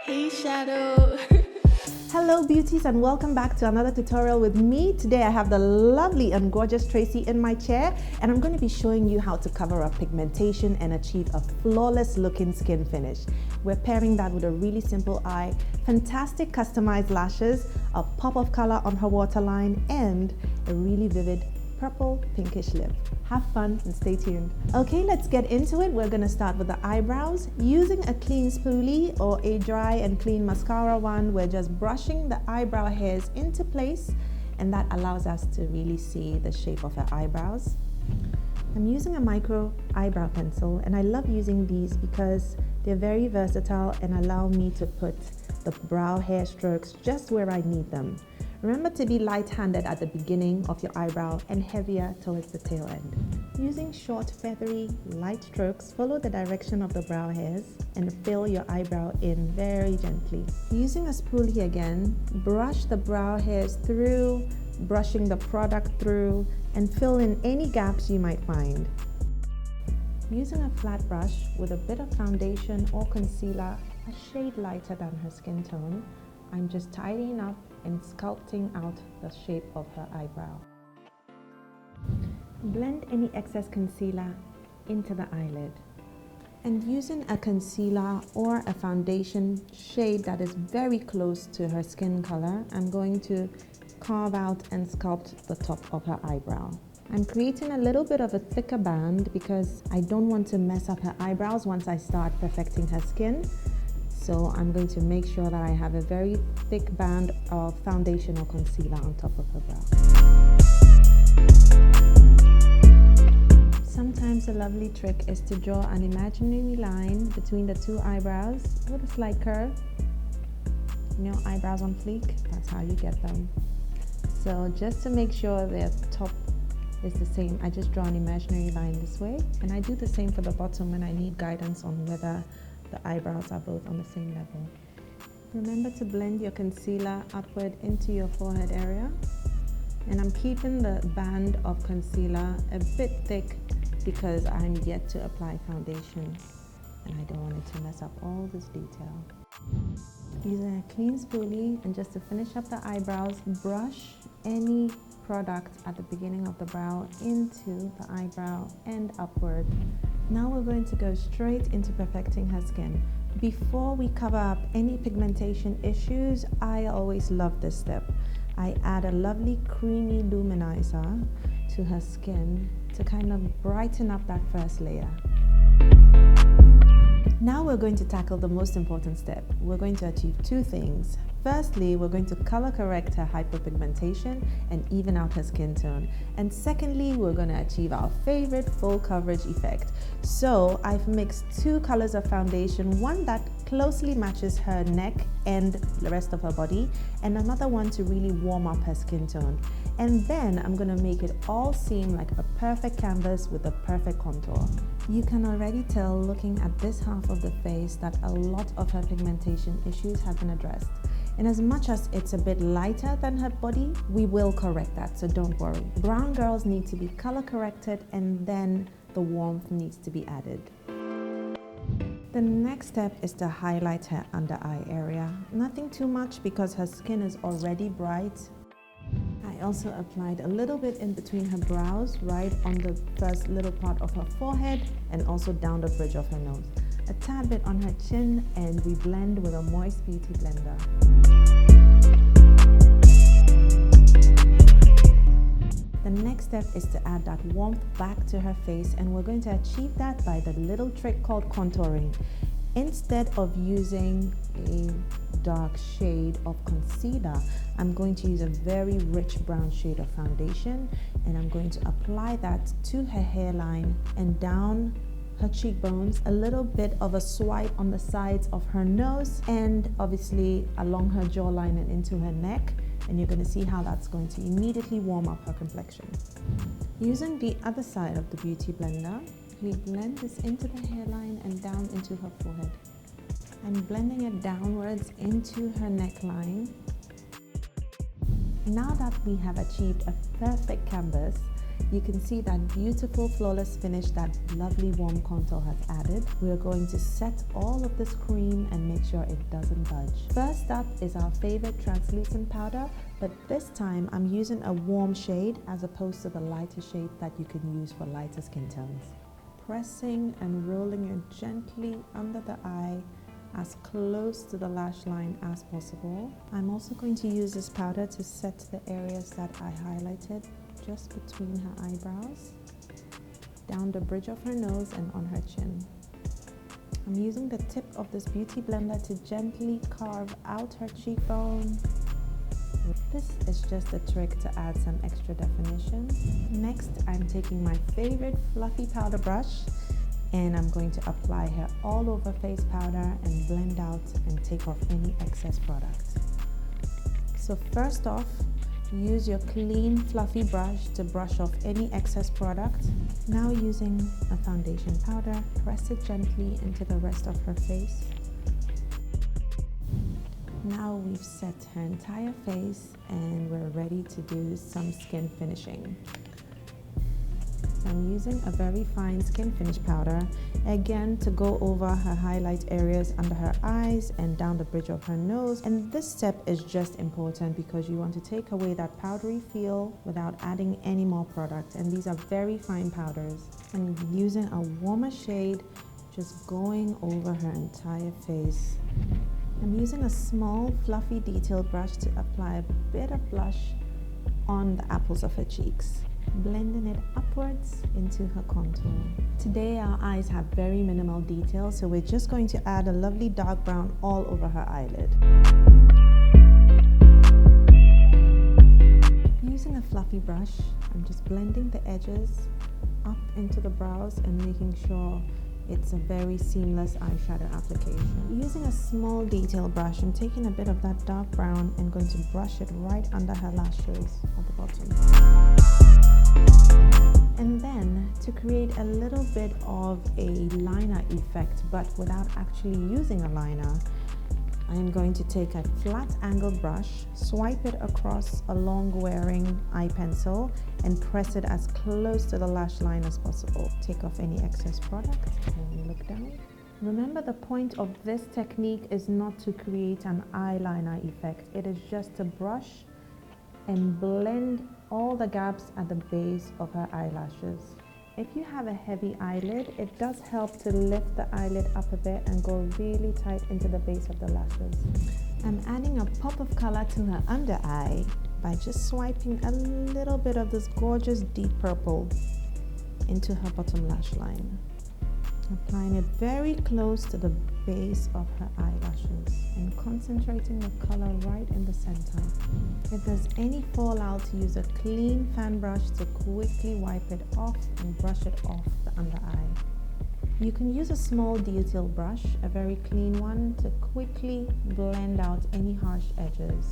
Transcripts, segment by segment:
Hey Shadow! Hello beauties and welcome back to another tutorial with me. Today I have the lovely and gorgeous Tracy in my chair and I'm going to be showing you how to cover up pigmentation and achieve a flawless looking skin finish. We're pairing that with a really simple eye, fantastic customized lashes, a pop of color on her waterline and a really vivid purple pinkish lip. Have fun and stay tuned. Okay, let's get into it. We're gonna start with the eyebrows. Using a clean spoolie or a dry and clean mascara one, we're just brushing the eyebrow hairs into place and that allows us to really see the shape of her eyebrows. I'm using a micro eyebrow pencil and I love using these because they're very versatile and allow me to put the brow hair strokes just where I need them. Remember to be light-handed at the beginning of your eyebrow and heavier towards the tail end. Using short, feathery, light strokes, follow the direction of the brow hairs and fill your eyebrow in very gently. Using a spoolie again, brush the brow hairs through, brushing the product through, and fill in any gaps you might find. Using a flat brush with a bit of foundation or concealer, a shade lighter than her skin tone, I'm just tidying up and sculpting out the shape of her eyebrow. Blend any excess concealer into the eyelid. And using a concealer or a foundation shade that is very close to her skin color, I'm going to carve out and sculpt the top of her eyebrow. I'm creating a little bit of a thicker band because I don't want to mess up her eyebrows once I start perfecting her skin. So I'm going to make sure that I have a very thick band of foundation or concealer on top of her brow. Sometimes a lovely trick is to draw an imaginary line between the two eyebrows with a slight curve. You know, eyebrows on fleek, that's how you get them. So just to make sure their top is the same, I just draw an imaginary line this way. And I do the same for the bottom when I need guidance on whether the eyebrows are both on the same level. Remember to blend your concealer upward into your forehead area. And I'm keeping the band of concealer a bit thick because I'm yet to apply foundation and I don't want it to mess up all this detail. Using a clean spoolie and just to finish up the eyebrows, brush any product at the beginning of the brow into the eyebrow and upward. Now we're going to go straight into perfecting her skin. Before we cover up any pigmentation issues, I always love this step. I add a lovely creamy luminizer to her skin to kind of brighten up that first layer. Now we're going to tackle the most important step. We're going to achieve two things. Firstly, we're going to color correct her hyperpigmentation and even out her skin tone. And secondly, we're going to achieve our favorite full coverage effect. So I've mixed two colors of foundation, one that closely matches her neck and the rest of her body, and another one to really warm up her skin tone. And then I'm going to make it all seem like a perfect canvas with a perfect contour. You can already tell looking at this half of the face that a lot of her pigmentation issues have been addressed. And as much as it's a bit lighter than her body, we will correct that, so don't worry. Brown girls need to be color corrected and then the warmth needs to be added. The next step is to highlight her under eye area. Nothing too much because her skin is already bright. I also applied a little bit in between her brows, right on the first little part of her forehead and also down the bridge of her nose. A tad bit on her chin and we blend with a moist beauty blender. The next step is to add that warmth back to her face and we're going to achieve that by the little trick called contouring. Instead of using a dark shade of concealer, I'm going to use a very rich brown shade of foundation and I'm going to apply that to her hairline and down her cheekbones, a little bit of a swipe on the sides of her nose and obviously along her jawline and into her neck, and you're going to see how that's going to immediately warm up her complexion. Using the other side of the beauty blender, we blend this into the hairline and down into her forehead. I'm blending it downwards into her neckline Now that we have achieved a perfect canvas, you can see that beautiful flawless finish that lovely warm contour has added. We're going to set all of this cream and make sure it doesn't budge. First up is our favorite translucent powder, but this time I'm using a warm shade as opposed to the lighter shade that you can use for lighter skin tones. Pressing and rolling it gently under the eye as close to the lash line as possible. I'm also going to use this powder to set the areas that I highlighted just between her eyebrows, down the bridge of her nose and on her chin. I'm using the tip of this beauty blender to gently carve out her cheekbone. This is just a trick to add some extra definition. Next, I'm taking my favorite fluffy powder brush and I'm going to apply her all over face powder and blend out and take off any excess product. So first off, use your clean fluffy brush to brush off any excess product. Now using a foundation powder, press it gently into the rest of her face. Now we've set her entire face and we're ready to do some skin finishing. I'm using a very fine skin finish powder, again to go over her highlight areas under her eyes and down the bridge of her nose. And this step is just important because you want to take away that powdery feel without adding any more product. And these are very fine powders. I'm using a warmer shade, just going over her entire face. I'm using a small fluffy detail brush to apply a bit of blush on the apples of her cheeks, blending it upwards into her contour. Today our eyes have very minimal detail, so we're just going to add a lovely dark brown all over her eyelid. Using a fluffy brush, I'm just blending the edges up into the brows and making sure it's a very seamless eyeshadow application. Using a small detail brush, I'm taking a bit of that dark brown and going to brush it right under her lashes at the bottom. And then to create a little bit of a liner effect, but without actually using a liner, I am going to take a flat angled brush, swipe it across a long wearing eye pencil and press it as close to the lash line as possible. Take off any excess product and look down. Remember, the point of this technique is not to create an eyeliner effect. It is just to brush and blend all the gaps at the base of her eyelashes. If you have a heavy eyelid, it does help to lift the eyelid up a bit and go really tight into the base of the lashes. I'm adding a pop of color to her under eye by just swiping a little bit of this gorgeous deep purple into her bottom lash line. Applying it very close to the base of her eyelashes and concentrating the color right in the center. If there's any fallout, use a clean fan brush to quickly wipe it off and brush it off the under eye. You can use a small detail brush, a very clean one, to quickly blend out any harsh edges.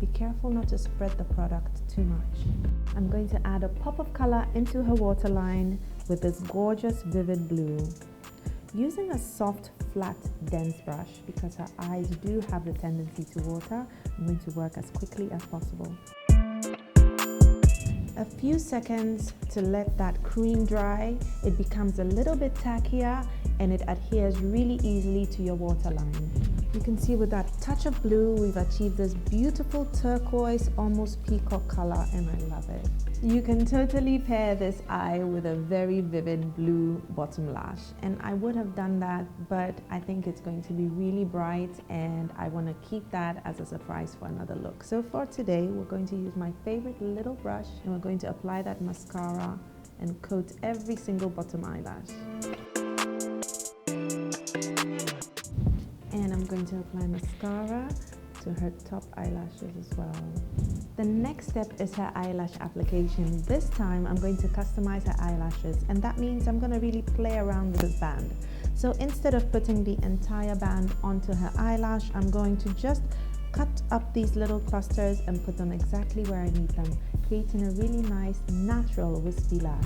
Be careful not to spread the product too much. I'm going to add a pop of color into her waterline with this gorgeous vivid blue. Using a soft, flat, dense brush, because her eyes do have the tendency to water, I'm going to work as quickly as possible. A few seconds to let that cream dry. It becomes a little bit tackier and it adheres really easily to your waterline. You can see with that touch of blue, we've achieved this beautiful turquoise, almost peacock color, and I love it. You can totally pair this eye with a very vivid blue bottom lash, and I would have done that, but I think it's going to be really bright and I want to keep that as a surprise for another look. So for today, we're going to use my favorite little brush and we're going to apply that mascara and coat every single bottom eyelash. And I'm going to apply mascara to her top eyelashes as well. The next step is her eyelash application. This time I'm going to customize her eyelashes, and that means I'm going to really play around with this band. So instead of putting the entire band onto her eyelash, I'm going to just cut up these little clusters and put them exactly where I need them, creating a really nice natural wispy lash.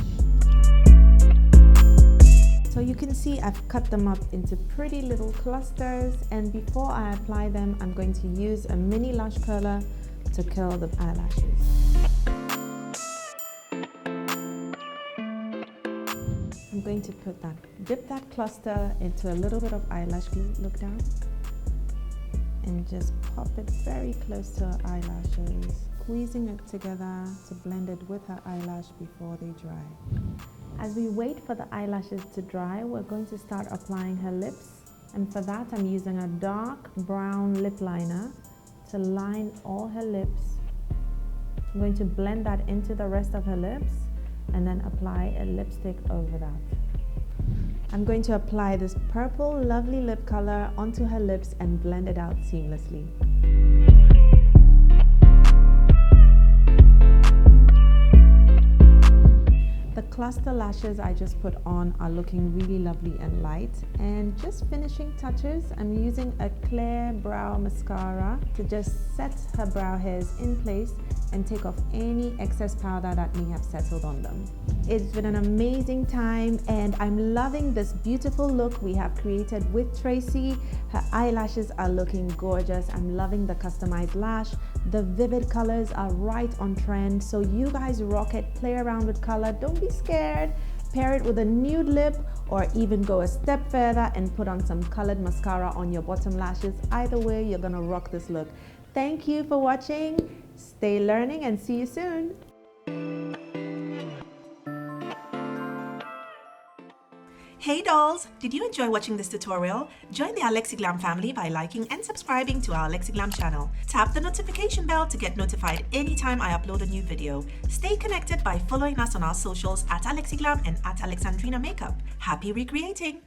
So you can see I've cut them up into pretty little clusters, and before I apply them, I'm going to use a mini lash curler to curl the eyelashes. I'm going to dip that cluster into a little bit of eyelash glue, look down, and just pop it very close to her eyelashes, squeezing it together to blend it with her eyelash before they dry. As we wait for the eyelashes to dry, we're going to start applying her lips, and for that I'm using a dark brown lip liner to line all her lips. I'm going to blend that into the rest of her lips and then apply a lipstick over that. I'm going to apply this purple lovely lip color onto her lips and blend it out seamlessly. The cluster lashes I just put on are looking really lovely and light, and just finishing touches, I'm using a clear brow mascara to just set her brow hairs in place and take off any excess powder that may have settled on them. It's been an amazing time and I'm loving this beautiful look we have created with Tracy. Her eyelashes are looking gorgeous. I'm loving the customized lash. The vivid colors are right on trend, so you guys rock it. Play around with color, don't be scared. Pair it with a nude lip or even go a step further and put on some colored mascara on your bottom lashes. Either way, you're gonna rock this look. Thank you for watching. Stay learning and see you soon. Hey dolls! Did you enjoy watching this tutorial? Join the Alexiglam family by liking and subscribing to our Alexiglam channel. Tap the notification bell to get notified anytime I upload a new video. Stay connected by following us on our socials at Alexiglam and at Alexandrina Makeup. Happy recreating!